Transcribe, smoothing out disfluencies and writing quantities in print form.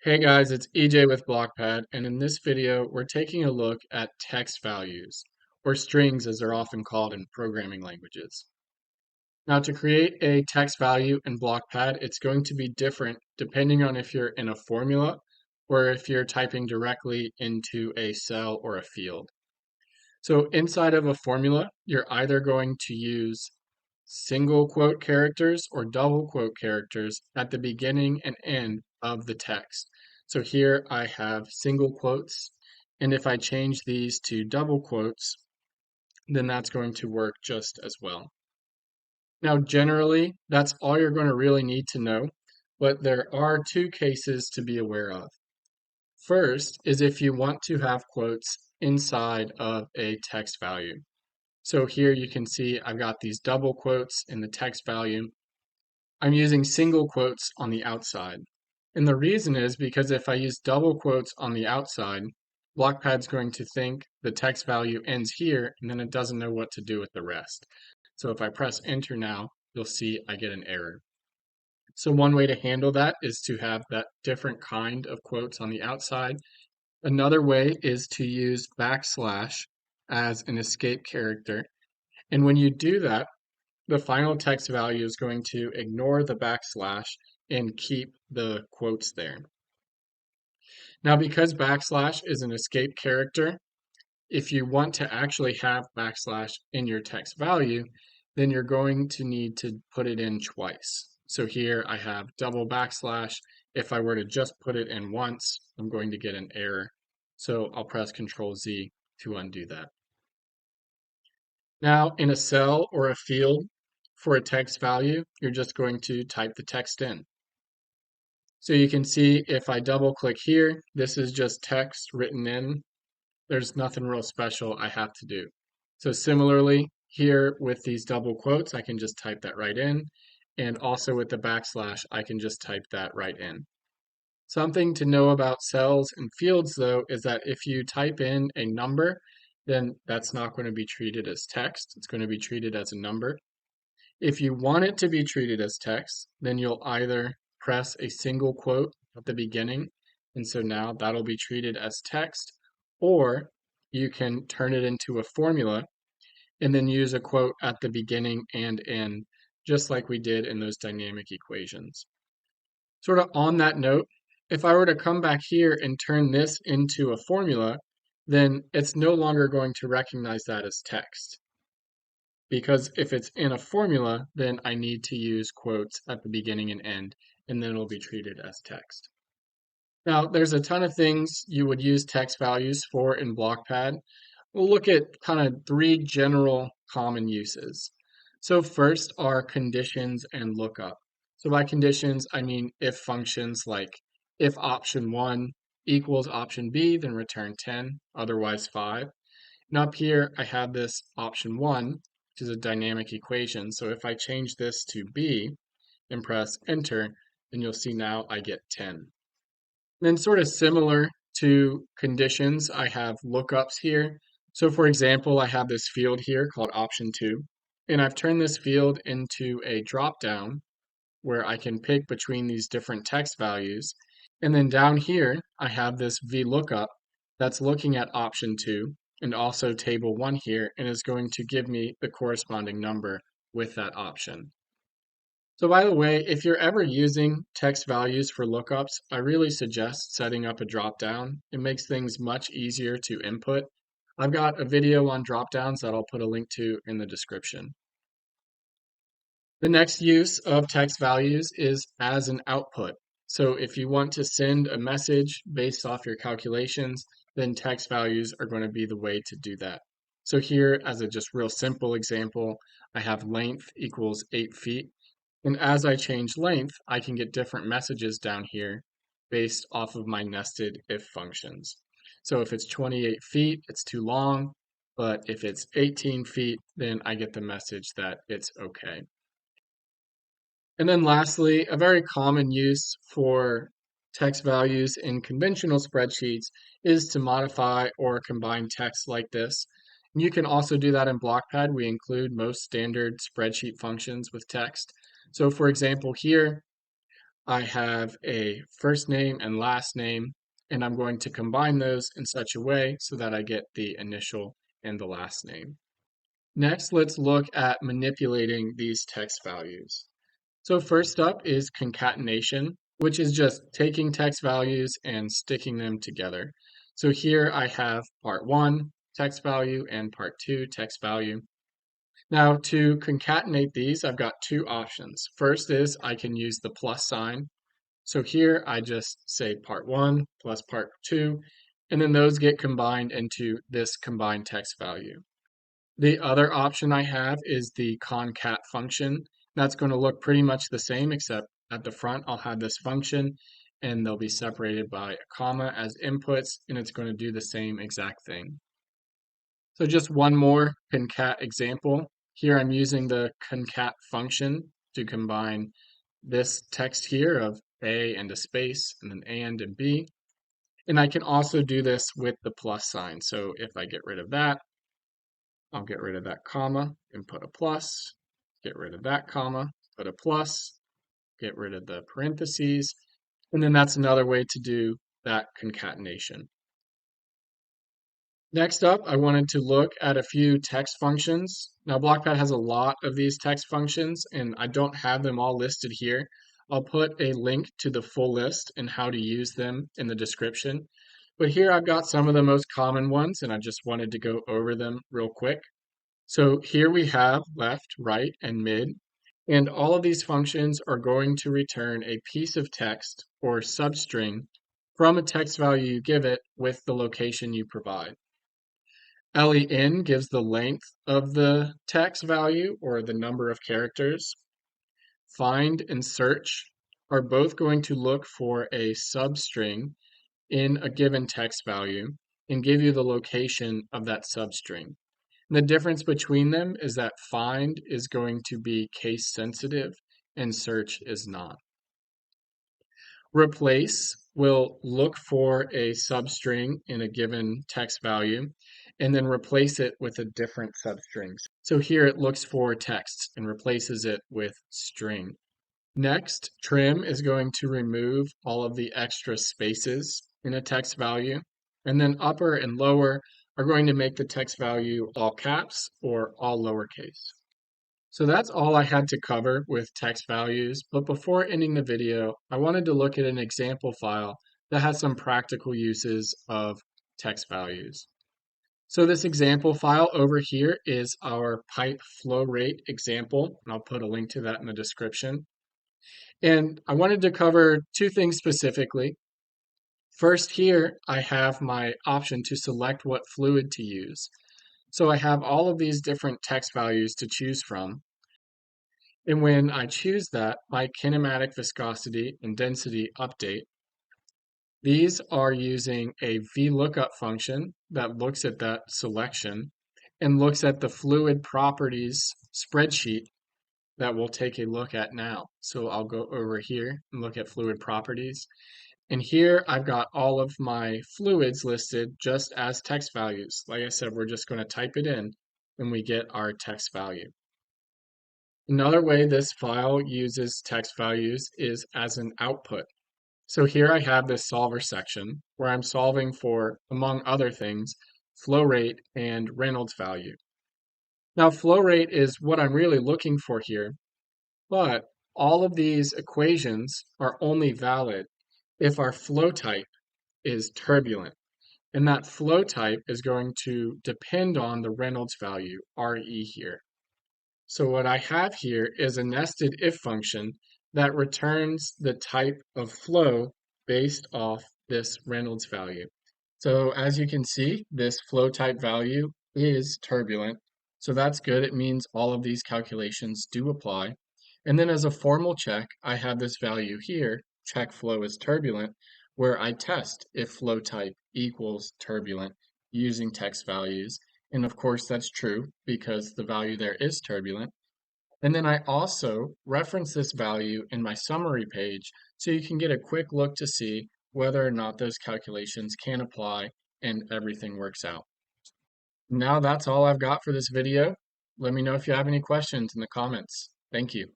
Hey guys, it's EJ with Blockpad, and in this video, we're taking a look at text values, or strings as they're often called in programming languages. Now, to create a text value in Blockpad, it's going to be different depending on if you're in a formula or if you're typing directly into a cell or a field. So inside of a formula, you're either going to use single quote characters or double quote characters at the beginning and end of the text. So here I have single quotes, and if I change these to double quotes, then that's going to work just as well. Now, generally, that's all you're going to really need to know, but there are two cases to be aware of. First is if you want to have quotes inside of a text value. So here you can see I've got these double quotes in the text value. I'm using single quotes on the outside. And the reason is because if I use double quotes on the outside, Blockpad's going to think the text value ends here, and then it doesn't know what to do with the rest. So if I press enter now, you'll see I get an error. So one way to handle that is to have that different kind of quotes on the outside. Another way is to use backslash as an escape character. And when you do that, the final text value is going to ignore the backslash and keep the quotes there. Now, because backslash is an escape character, if you want to actually have backslash in your text value, then you're going to need to put it in twice. So here I have double backslash. If I were to just put it in once, I'm going to get an error. So I'll press Control Z to undo that. Now, in a cell or a field for a text value, you're just going to type the text in. So you can see if I double click here, this is just text written in. There's nothing real special I have to do. So similarly, here with these double quotes, I can just type that right in. And also with the backslash, I can just type that right in. Something to know about cells and fields, though, is that if you type in a number, then that's not going to be treated as text. It's going to be treated as a number. If you want it to be treated as text, then you'll either press a single quote at the beginning, and so now that'll be treated as text, or you can turn it into a formula and then use a quote at the beginning and end, just like we did in those dynamic equations. Sort of on that note, if I were to come back here and turn this into a formula, then it's no longer going to recognize that as text. Because if it's in a formula, then I need to use quotes at the beginning and end, and then it'll be treated as text. Now, there's a ton of things you would use text values for in Blockpad. We'll look at kind of three general common uses. So first are conditions and lookup. So by conditions, I mean if functions like if option 1 equals option B, then return 10, otherwise 5. And up here, I have this option 1, which is a dynamic equation. So if I change this to B and press enter, then you'll see now I get 10. And then sort of similar to conditions, I have lookups here. So for example, I have this field here called option 2, and I've turned this field into a dropdown where I can pick between these different text values. And then down here, I have this VLOOKUP that's looking at option 2 and also table 1 here, and is going to give me the corresponding number with that option. So by the way, if you're ever using text values for lookups, I really suggest setting up a dropdown. It makes things much easier to input. I've got a video on dropdowns that I'll put a link to in the description. The next use of text values is as an output. So if you want to send a message based off your calculations, then text values are going to be the way to do that. So here, as a just real simple example, I have length equals 8 feet. And as I change length, I can get different messages down here based off of my nested if functions. So if it's 28 feet, it's too long. But if it's 18 feet, then I get the message that it's okay. And then lastly, a very common use for text values in conventional spreadsheets is to modify or combine text like this. And you can also do that in Blockpad. We include most standard spreadsheet functions with text. So for example, here, I have a first name and last name, and I'm going to combine those in such a way so that I get the initial and the last name. Next, let's look at manipulating these text values. So first up is concatenation, which is just taking text values and sticking them together. So here I have part 1 text value and part 2 text value. Now to concatenate these, I've got two options. First is I can use the plus sign. So here I just say part 1 plus part 2, and then those get combined into this combined text value. The other option I have is the concat function. That's going to look pretty much the same, except at the front I'll have this function and they'll be separated by a comma as inputs, and it's going to do the same exact thing. So just one more concat example. Here I'm using the concat function to combine this text here of A and a space, and then and B. And I can also do this with the plus sign. So if I get rid of that, I'll get rid of that comma and put a plus, get rid of that comma, put a plus, get rid of the parentheses, and then that's another way to do that concatenation. Next up, I wanted to look at a few text functions. Now, Blockpad has a lot of these text functions, and I don't have them all listed here. I'll put a link to the full list and how to use them in the description. But here I've got some of the most common ones, and I just wanted to go over them real quick. So here we have left, right, and mid, and all of these functions are going to return a piece of text or substring from a text value you give it with the location you provide. len gives the length of the text value or the number of characters. Find and search are both going to look for a substring in a given text value and give you the location of that substring. The difference between them is that find is going to be case sensitive and search is not. Replace will look for a substring in a given text value and then replace it with a different substring. So here it looks for text and replaces it with string. Next, trim is going to remove all of the extra spaces in a text value, and then upper and lower are going to make the text value all caps or all lowercase. So that's all I had to cover with text values, but before ending the video, I wanted to look at an example file that has some practical uses of text values. So this example file over here is our pipe flow rate example, and I'll put a link to that in the description. And I wanted to cover two things specifically. First here, I have my option to select what fluid to use. So I have all of these different text values to choose from. And when I choose that, my kinematic viscosity and density update, these are using a VLOOKUP function that looks at that selection and looks at the fluid properties spreadsheet that we'll take a look at now. So I'll go over here and look at fluid properties. And here I've got all of my fluids listed just as text values. Like I said, we're just going to type it in and we get our text value. Another way this file uses text values is as an output. So here I have this solver section where I'm solving for, among other things, flow rate and Reynolds value. Now flow rate is what I'm really looking for here, but all of these equations are only valid if our flow type is turbulent. And that flow type is going to depend on the Reynolds value, RE here. So what I have here is a nested if function that returns the type of flow based off this Reynolds value. So as you can see, this flow type value is turbulent. So that's good. It means all of these calculations do apply. And then as a formal check, I have this value here, check flow is turbulent, where I test if flow type equals turbulent using text values. And of course, that's true because the value there is turbulent. And then I also reference this value in my summary page so you can get a quick look to see whether or not those calculations can apply and everything works out. Now that's all I've got for this video. Let me know if you have any questions in the comments. Thank you.